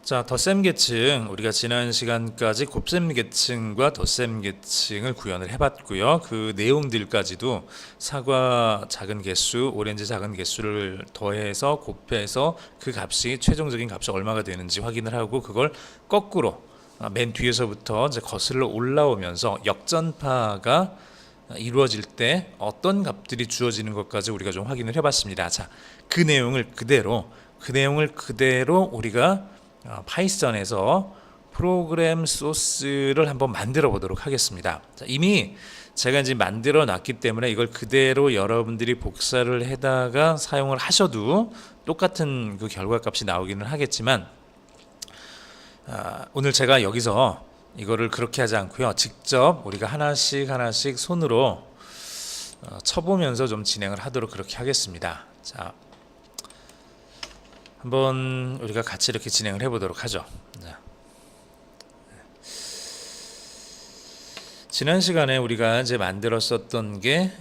자, 덧셈 계층 우리가 지난 시간까지 곱셈 계층과 덧셈 계층을 구현을 해봤고요. 그 내용들까지도 사과 작은 개수, 오렌지 작은 개수를 더해서 곱해서 그 값이 최종적인 값이 얼마가 되는지 확인을 하고 그걸 거꾸로 맨 뒤에서부터 이제 거슬러 올라오면서 역전파가 이루어질 때 어떤 값들이 주어지는 것까지 우리가 좀 확인을 해봤습니다. 자, 그 내용을 그대로 우리가 파이썬에서 프로그램 소스를 한번 만들어 보도록 하겠습니다. 자, 이미 제가 이제 만들어 놨기 때문에 이걸 그대로 여러분들이 복사를 해다가 사용을 하셔도 똑같은 그 결과값이 나오기는 하겠지만 오늘 제가 여기서 이거를 그렇게 하지 않고요. 직접 우리가 하나씩 손으로 쳐보면서 좀 진행을 하도록 그렇게 하겠습니다. 자, 한번 우리가 같이 이렇게 진행을 해보도록 하죠. 자, 지난 시간에 우리가 이제 만들었었던 게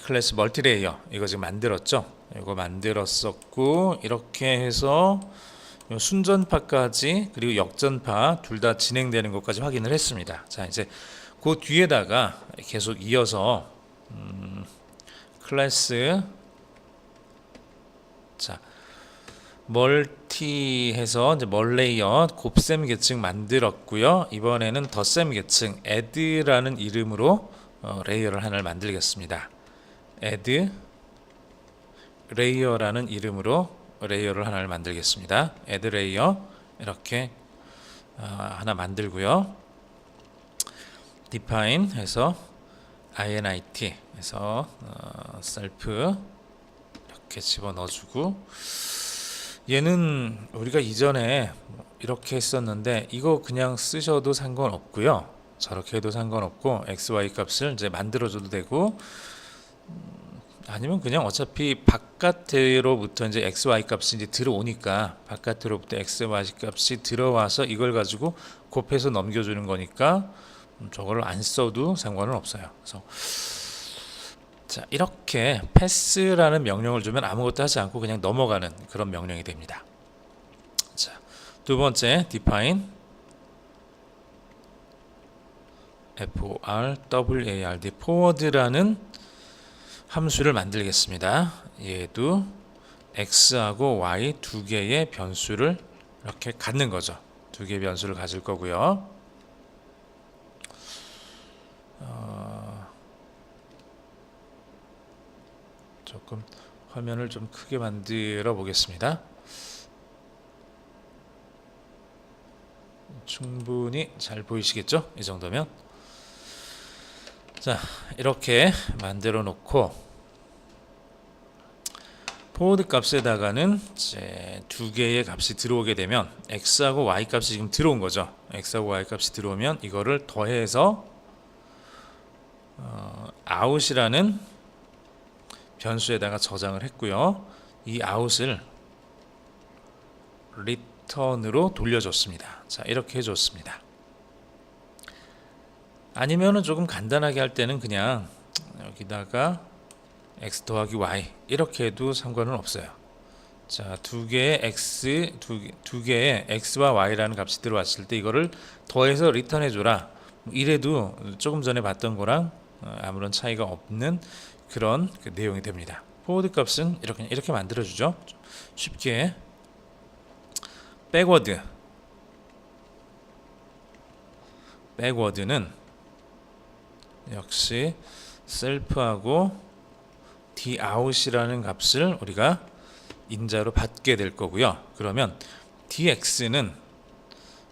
클래스 멀티레이어 이거 지금 만들었죠. 이거 만들었었고 이렇게 해서 순전파까지 그리고 역전파 둘 다 진행되는 것까지 확인을 했습니다. 자, 이제 그 뒤에다가 계속 이어서 클래스 자 멀티 해서 이제 멀레이어 곱셈 계층 만들었고요. 이번에는 덧셈 계층 add라는 이름으로 레이어를 하나를 만들겠습니다. add 레이어라는 이름으로 레이어를 하나를 만들겠습니다. add 레이어 이렇게 하나 만들고요. define 해서 init 해서 self 이렇게 집어넣어주고 얘는 우리가 이전에 이렇게 했었는데 이거 그냥 쓰셔도 상관없고요. 저렇게 해도 상관없고 xy 값을 이제 만들어줘도 되고 아니면 그냥 어차피 바깥으로부터 이제 xy 값이 이제 들어오니까 바깥으로부터 xy 값이 들어와서 이걸 가지고 곱해서 넘겨주는 거니까 저걸 안 써도 상관은 없어요. 그래서 자, 이렇게 패스라는 명령을 주면 아무것도 하지 않고 그냥 넘어가는 그런 명령이 됩니다. 자, 두 번째 define forward forward라는 함수를 만들겠습니다. 얘도 x하고 y 두 개의 변수를 이렇게 갖는 거죠. 두 개의 변수를 가질 거고요. 조금 화면을 좀 크게 만들어 보겠습니다. 충분히 잘 보이시겠죠? 이 정도면. 자, 이렇게 만들어 놓고 포워드 값에다가는 이제 두 개의 값이 들어오게 되면 x하고 y 값이 지금 들어온 거죠. x하고 y 값이 들어오면 이거를 더해서 out이라는 변수에다가 저장을 했고요. 이 out을 return으로 돌려줬습니다. 자, 이렇게 해줬습니다. 아니면은 조금 간단하게 할 때는 그냥 여기다가 x 더하기 y 이렇게 해도 상관은 없어요. 자, 두 개의 x와 y라는 값이 들어왔을 때 이거를 더해서 리턴해 줘라. 이래도 조금 전에 봤던 거랑 아무런 차이가 없는 그런 그 내용이 됩니다. 포워드 값은 이렇게 만들어 주죠. 쉽게 백워드는 역시 셀프하고 dout이라는 값을 우리가 인자로 받게 될 거고요. 그러면 dx는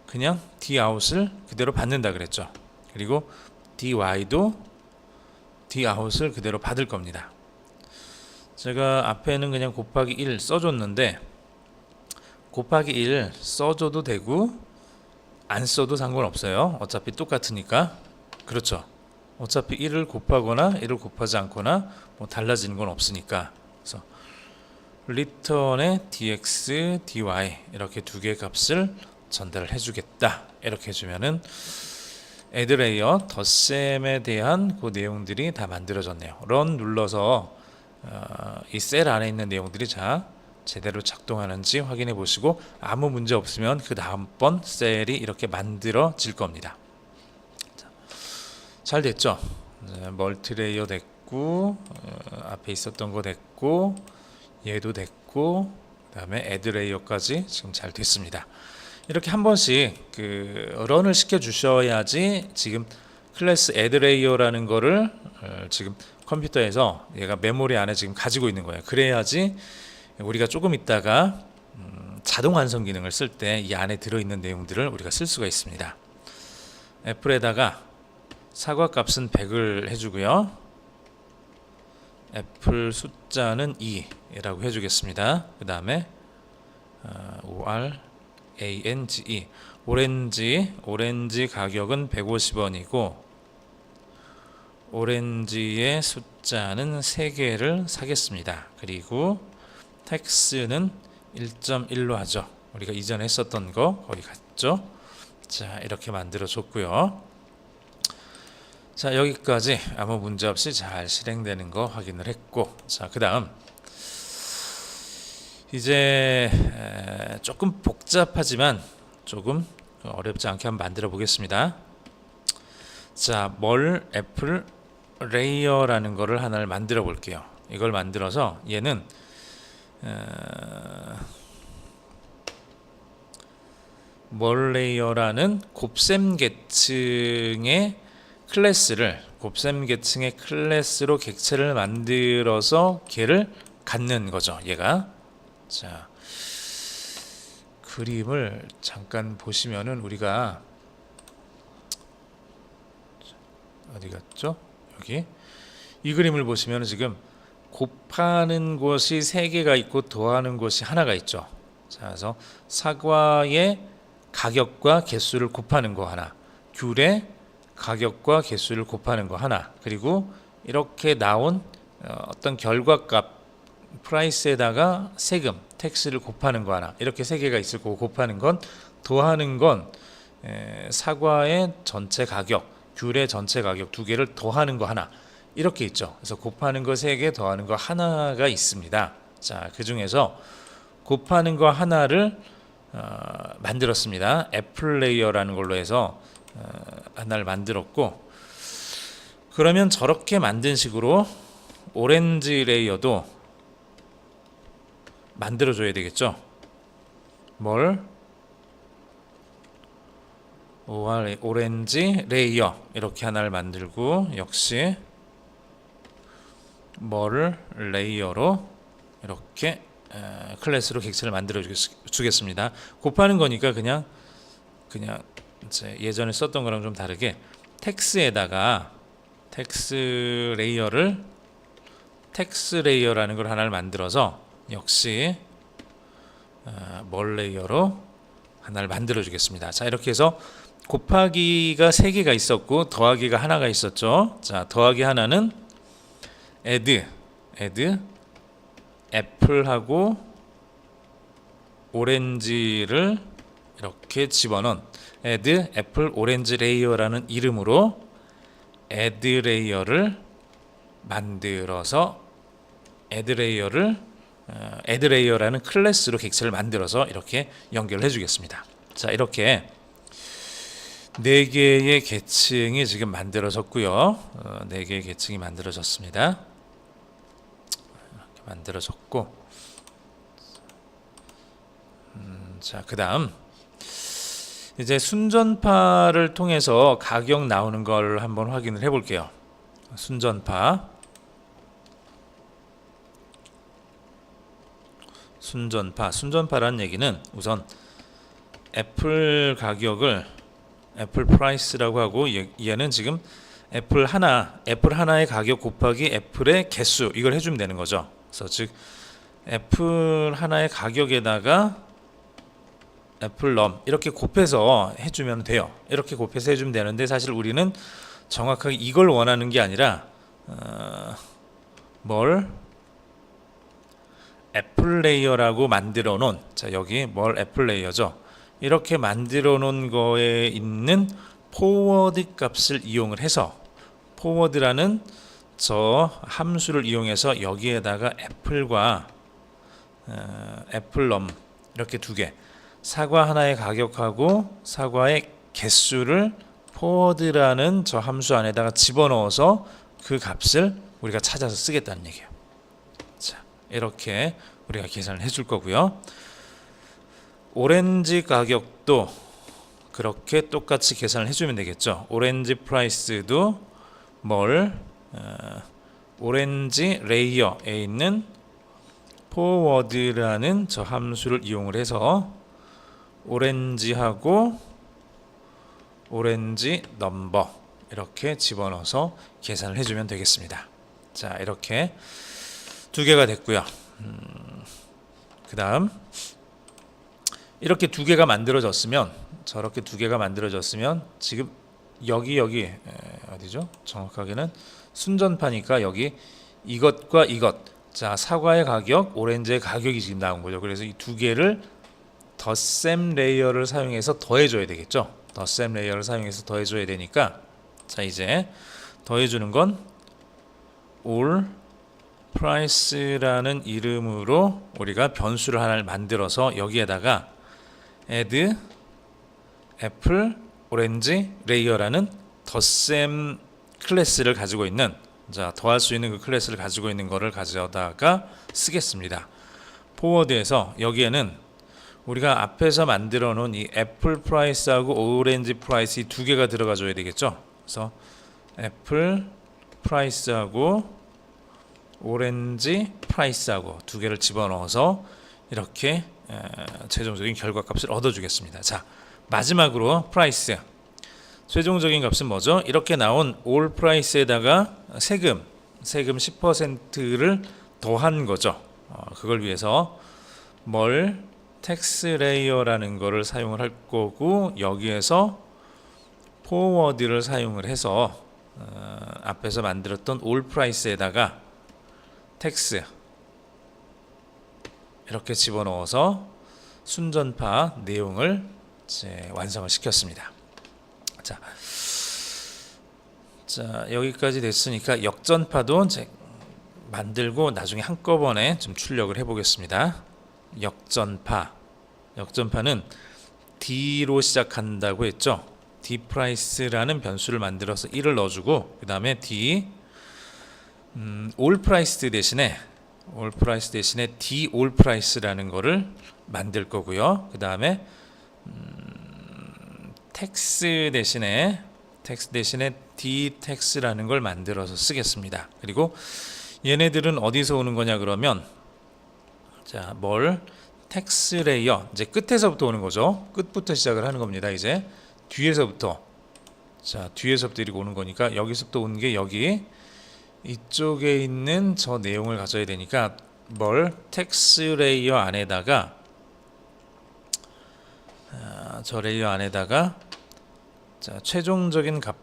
그냥 dout을 그대로 받는다 그랬죠. 그리고 dy도 dout을 그대로 받을 겁니다. 제가 앞에는 그냥 곱하기 1 써줬는데 곱하기 1 써줘도 되고 안 써도 상관없어요. 어차피 똑같으니까. 그렇죠. 어차피 1을 곱하거나 1을 곱하지 않거나 뭐 달라지는 건 없으니까. 그래서 return에 dx, dy 이렇게 두 개의 값을 전달을 해주겠다. 이렇게 해주면은 add 레이어 덧셈에 대한 그 내용들이 다 만들어졌네요. run 눌러서 이 셀 안에 있는 내용들이 잘 제대로 작동하는지 확인해 보시고 아무 문제 없으면 그 다음번 셀이 이렇게 만들어질 겁니다. 자, 잘 됐죠? 멀티레이어 됐고 앞에 있었던 거 됐고 얘도 됐고 그 다음에 애드레이어까지 지금 잘 됐습니다. 이렇게 한 번씩 런을 시켜 주셔야지 지금 클래스 애드레이어라는 거를 지금 컴퓨터에서 얘가 메모리 안에 지금 가지고 있는 거예요. 그래야지 우리가 조금 있다가 자동 완성 기능을 쓸 때 이 안에 들어있는 내용들을 우리가 쓸 수가 있습니다. 애플에다가 사과 값은 100을 해주고요. 애플 숫자는 2라고 해주겠습니다. 그 다음에 ORANGE 오렌지 가격은 150원이고 오렌지의 숫자는 3개를 사겠습니다. 그리고 텍스는 1.1로 하죠. 우리가 이전에 했었던 거 거기 갔죠. 자, 이렇게 만들어 줬고요. 자, 여기까지 아무 문제 없이 잘 실행되는 거 확인을 했고, 자, 그 다음 이제 조금 복잡하지만 조금 어렵지 않게 한번 만들어 보겠습니다. 자, 애플 레이어라는 거를 하나를 만들어 볼게요. 이걸 만들어서 얘는 레이어라는 곱셈 계층의 클래스로 객체를 만들어서 걔를 갖는 거죠. 얘가. 자, 그림을 잠깐 보시면은 우리가 어디 갔죠? 여기 이 그림을 보시면 지금 곱하는 곳이 3개가 있고 더하는 곳이 하나가 있죠. 자, 그래서 사과의 가격과 개수를 곱하는 거 하나, 귤의 가격과 개수를 곱하는 거 하나, 그리고 이렇게 나온 어떤 결과값 프라이스에다가 세금, 텍스를 곱하는 거 하나, 이렇게 3개가 있을 거고 곱하는 건, 더하는 건 사과의 전체 가격, 귤의 전체 가격 2개를 더하는 거 하나, 이렇게 있죠. 그래서 곱하는 거 3개, 더하는 거 하나가 있습니다. 자, 그 중에서 곱하는 거 하나를 만들었습니다. 애플 레이어라는 걸로 해서 하나를 만들었고, 그러면 저렇게 만든 식으로 오렌지 레이어도 만들어 줘야 되겠죠. 오렌지 레이어 이렇게 하나를 만들고, 역시 레이어로 이렇게 클래스로 객체를 만들어 주겠습니다. 곱하는 거니까 그냥 이제 예전에 썼던 거랑 좀 다르게 텍스에다가 텍스 레이어라는 걸 하나를 만들어서 역시 레이어로 하나를 만들어 주겠습니다. 자, 이렇게 해서 곱하기가 3개가 있었고 더하기가 하나가 있었죠. 자, 더하기 하나는 add 애플하고 오렌지를 이렇게 집어넣은 add 애플 오렌지 레이어라는 이름으로 add 레이어를 만들어서 add 레이어라는 클래스로 객체를 만들어서 이렇게 연결해 주겠습니다. 자, 이렇게 4개의 계층이 지금 만들어졌고요. 4개의 계층이 만들어졌습니다. 이렇게 만들어졌고, 자, 그 다음 이제 순전파를 통해서 가격 나오는 걸 한번 확인을 해 볼게요. 순전파라는 얘기는 우선 애플 가격을 애플 프라이스라고 하고, 얘는 지금 애플 하나의 가격 곱하기 애플의 개수, 이걸 해주면 되는 거죠. 그래서 즉 애플 하나의 가격에다가 애플 이렇게 곱해서 해주면 돼요. 이렇게 곱해서 해주면 되는데, 사실 우리는 정확하게 이걸 원하는 게 아니라 애플 레이어라고 만들어 놓은, 자, 여기 애플 레이어죠. 이렇게 만들어 놓은 거에 있는 포워드 값을 이용을 해서, 포워드라는 저 함수를 이용해서 여기에다가 애플과 애플럼 이렇게 두 개, 사과 하나의 가격하고 사과의 개수를 포워드라는 저 함수 안에다가 집어넣어서 그 값을 우리가 찾아서 쓰겠다는 얘기예요. 자, 이렇게 우리가 계산을 해줄 거고요. 오렌지 가격도 그렇게 똑같이 계산을 해주면 되겠죠. 오렌지 프라이스도 오렌지 레이어에 있는 포워드라는 저 함수를 이용을 해서 오렌지하고 오렌지 넘버 이렇게 집어넣어서 계산을 해주면 되겠습니다. 자, 이렇게 두 개가 됐고요. 그 다음 이렇게 두 개가 만들어졌으면, 저렇게 두 개가 만들어졌으면 지금 여기 어디죠? 정확하게는 순전파니까 여기 이것과 이것, 자, 사과의 가격, 오렌지의 가격이 지금 나온 거죠. 그래서 이 두 개를 덧셈 레이어를 사용해서 더해줘야 되겠죠. 덧셈 레이어를 사용해서 더해줘야 되니까, 자, 이제 더해주는 건 all price라는 이름으로 우리가 변수를 하나를 만들어서 여기에다가 add 애플 오렌지 레이어라는 덧셈 클래스를 가지고 있는, 자, 더할 수 있는 그 클래스를 가지고 있는 거를 가져다가 쓰겠습니다. 포워드에서 여기에는 우리가 앞에서 만들어 놓은 이 애플 프라이스하고 오렌지 프라이스 이 두 개가 들어가 줘야 되겠죠. 그래서 애플 프라이스하고 오렌지 프라이스하고 두 개를 집어넣어서 이렇게 최종적인 결과값을 얻어주겠습니다. 자, 마지막으로 프라이스, 최종적인 값은 뭐죠? 이렇게 나온 올 프라이스에다가 세금 10%를 더한 거죠. 그걸 위해서 텍스 레이어라는 거를 사용을 할 거고, 여기에서 포워드를 사용을 해서 앞에서 만들었던 올 프라이스에다가 텍스 이렇게 집어넣어서 순전파 내용을 이제 완성을 시켰습니다. 자, 여기까지 됐으니까 역전파도 이제 만들고 나중에 한꺼번에 좀 출력을 해보겠습니다. 역전파는 D로 시작한다고 했죠. D 프라이스라는 변수를 만들어서 1을 넣어주고, 그 다음에 D 올 프라이스 대신에 D 올 프라이스라는 거를 만들 거고요. 그 다음에 텍스 대신에 D 텍스라는 걸 만들어서 쓰겠습니다. 그리고 얘네들은 어디서 오는 거냐 그러면, 자, 텍스 레이어, 이제 끝에서부터 오는 거죠. 끝부터 시작을 하는 겁니다. 이제 뒤에서부터 이렇게 오는 거니까 여기서부터 온 게 여기 이쪽에 있는 저 내용을 가져야 되니까 텍스 레이어 안에다가 저 레이어 안에다가, 자, 최종적인 값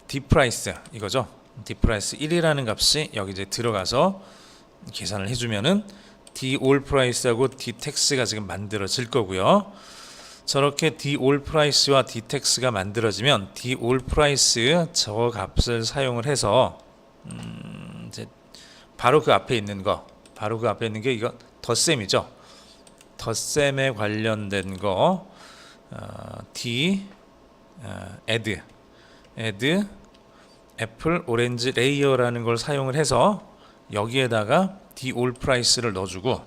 D 프라이스 이거죠. D 프라이스 1이라는 값이 여기 이제 들어가서 계산을 해주면은 D 올 프라이스하고 D 텍스가 지금 만들어질 거고요. 저렇게 D 올 프라이스와 D 텍스가 만들어지면 D 올 프라이스 저 값을 사용을 해서 이제 바로 그 앞에 있는 게 이거 덧셈이죠. 덧셈에 관련된 거 D add 애플 오렌지 레이어라는 걸 사용을 해서 여기에다가 D 올 프라이스를 넣어주고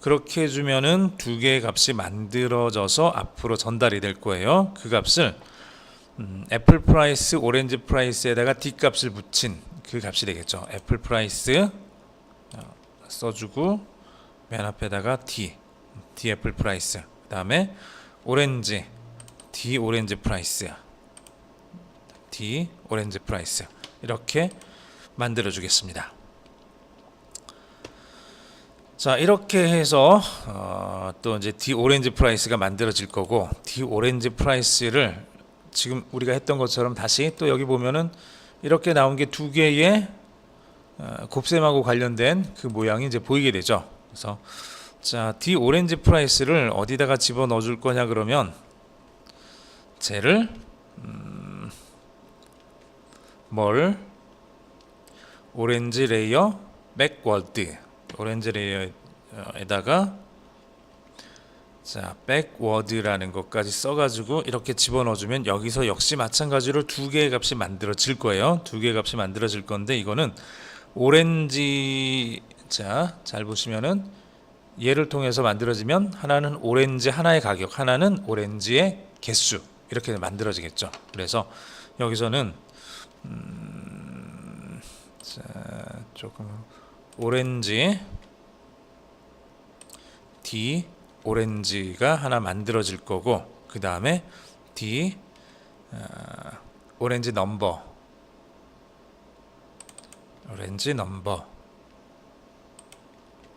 그렇게 해주면은 두 개의 값이 만들어져서 앞으로 전달이 될 거예요. 그 값을 애플 프라이스 오렌지 프라이스에다가 D 값을 붙인 그 값이 되겠죠. 애플 프라이스 써주고 맨 앞에다가 D 애플 프라이스, 그 다음에 오렌지 D 오렌지 프라이스 이렇게 만들어 주겠습니다. 자, 이렇게 해서 또 이제 D 오렌지 프라이스가 만들어질 거고, D 오렌지 프라이스를 지금 우리가 했던 것처럼 다시 또 여기 보면은 이렇게 나온 게 두 개의 곱셈하고 관련된 그 모양이 이제 보이게 되죠. 그래서 자, D 오렌지 프라이스를 어디다가 집어 넣어 줄 거냐 그러면, 쟤를 오렌지 레이어 backward 오렌지 레이어에다가 자 backward라는 것까지 써가지고 이렇게 집어넣어주면 여기서 역시 마찬가지로 두 개의 값이 만들어질 거예요. 두 개의 값이 만들어질 건데 이거는 오렌지 자 잘 보시면은 얘를 통해서 만들어지면 하나는 오렌지 하나의 가격, 하나는 오렌지의 개수 이렇게 만들어지겠죠. 그래서 여기서는 자 조금 오렌지 D 오렌지가 하나 만들어질 거고 그 다음에 D 오렌지 넘버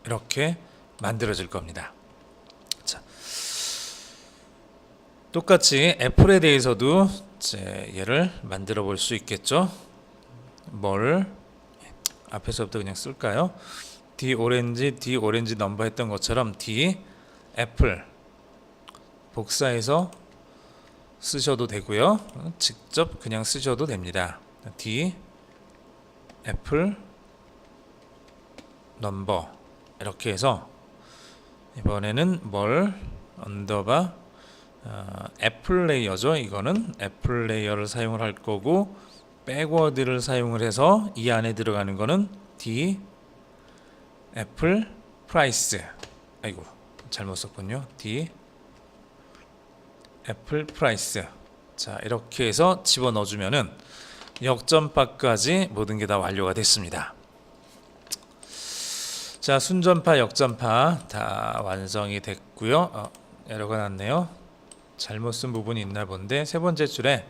이렇게 만들어질 겁니다. 자, 똑같이 애플에 대해서도 이제 얘를 만들어 볼 수 있겠죠. 뭘 앞에서부터 그냥 쓸까요? D 오렌지 넘버 했던 것처럼 D 애플 복사해서 쓰셔도 되고요. 직접 그냥 쓰셔도 됩니다. D 애플 넘버 이렇게 해서 이번에는 뭘 언더바 애플 레이어죠. 이거는 애플 레이어를 사용을 할 거고 백워드를 사용을 해서 이 안에 들어가는 거는 D 애플 프라이스 아이고 잘못 썼군요. D 애플 프라이스 자 이렇게 해서 집어넣어 주면은 역전파까지 모든 게 다 완료가 됐습니다. 자 순전파 역전파 다 완성이 됐고요. 에러가 났네요. 잘못 쓴 부분이 있나 본데 세 번째 줄에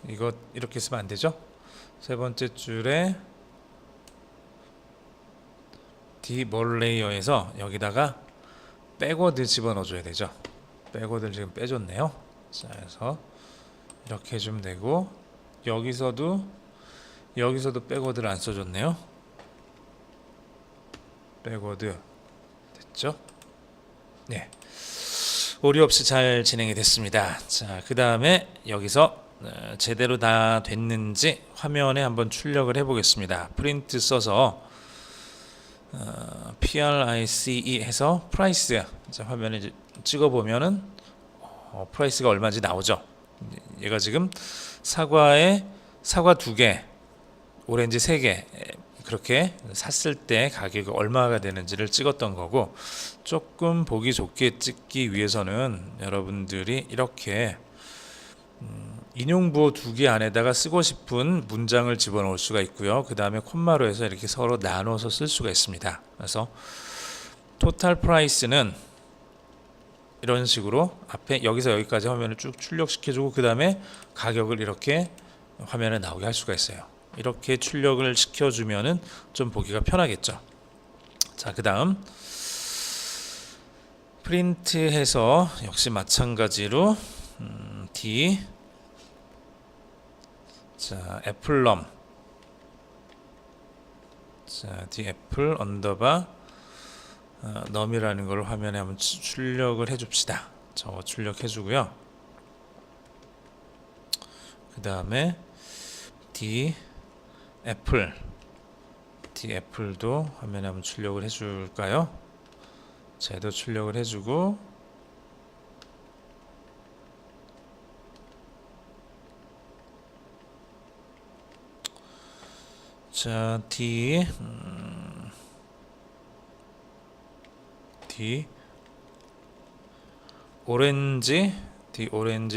이거 이렇게 쓰면 안 되죠. 세 번째 줄에 D 뭘 레이어에서 여기다가 백워드 집어넣어 줘야 되죠. 백워드를 지금 빼줬네요. 자 그래서 이렇게 해주면 되고 여기서도 백워드를 안 써줬네요. 백워드 됐죠? 네, 오류 없이 잘 진행이 됐습니다. 자, 그 다음에 여기서 제대로 다 됐는지 화면에 한번 출력을 해보겠습니다. 프린트 써서 PRICE 해서 프라이스 화면에 찍어보면은 프라이스가 얼마인지 나오죠. 얘가 지금 사과 2개, 오렌지 3개 그렇게 샀을 때 가격이 얼마가 되는지를 찍었던 거고 조금 보기 좋게 찍기 위해서는 여러분들이 이렇게 인용부호 2개 안에다가 쓰고 싶은 문장을 집어넣을 수가 있고요. 그 다음에 콤마로 해서 이렇게 서로 나눠서 쓸 수가 있습니다. 그래서 토탈 프라이스는 이런 식으로 앞에 여기서 여기까지 화면을 쭉 출력시켜주고 그 다음에 가격을 이렇게 화면에 나오게 할 수가 있어요. 이렇게 출력을 시켜주면은 좀 보기가 편하겠죠. 자, 그 다음 프린트해서 역시 마찬가지로 D 자 애플럼 자 D 애플 언더바 넘이라는 걸 화면에 한번 출력을 해줍시다. 저거 출력해주고요. 그 다음에 D 애플도 화면에 한번 출력을 해줄까요? 쟤도 출력을 해주고 자 D 오렌지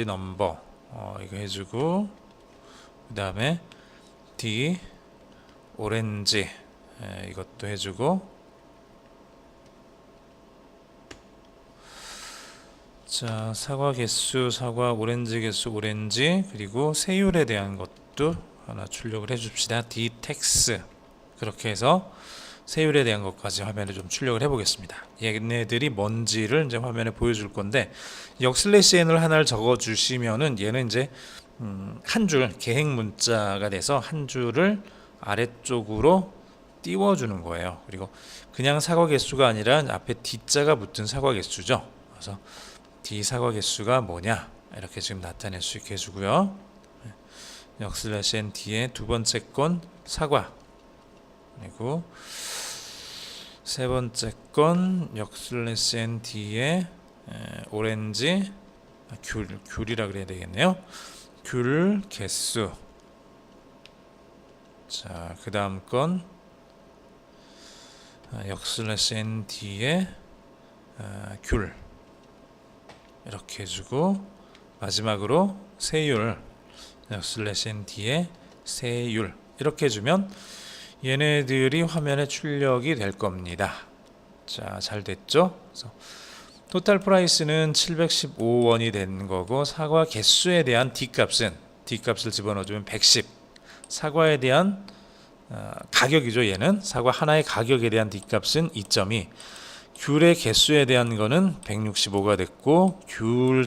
넘버 이거 해주고 그 다음에 D 오렌지 이것도 해주고 자 사과 개수 사과 오렌지 개수 오렌지 그리고 세율에 대한 것도 하나 출력을 해줍시다. D 텍스 그렇게 해서 세율에 대한 것까지 화면에 좀 출력을 해보겠습니다. 얘네들이 뭔지를 이제 화면에 보여줄 건데 역/n을 하나를 적어주시면은 얘는 이제 한 줄 계획 문자가 돼서 한 줄을 아래쪽으로 띄워주는 거예요. 그리고 그냥 사과 개수가 아니라 앞에 D자가 붙은 사과 개수죠. 그래서 D 사과 개수가 뭐냐 이렇게 지금 나타낼 수 있게 해주고요. 역슬래시 NT의 두 번째 건 사과, 그리고 세 번째 건 역슬래시 NT의 오렌지, 귤이라 그래야 되겠네요. 귤 개수. 자, 그 다음 건 역슬래시 NT의 귤 이렇게 해주고, 마지막으로 세율 역슬래시 NT의 세율 이렇게 해주면 얘네들이 화면에 출력이 될 겁니다. 자, 잘 됐죠? 그래서 토탈 프라이스는 715원이 된 거고, 사과 개수에 대한 D값을 집어넣어주면 110. 사과에 대한 가격이죠. 얘는 사과 하나의 가격에 대한 D값은 2.2. 귤의 개수에 대한 거는 165가 됐고, 귤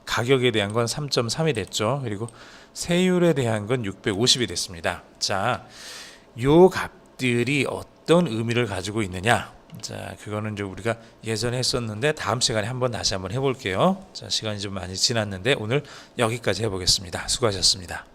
가격에 대한 건 3.3이 됐죠. 그리고 세율에 대한 건 650이 됐습니다. 자, 요 값들이 어떤 의미를 가지고 있느냐? 자, 그거는 이제 우리가 예전에 했었는데 다음 시간에 다시 한번 해볼게요. 자, 시간이 좀 많이 지났는데 오늘 여기까지 해보겠습니다. 수고하셨습니다.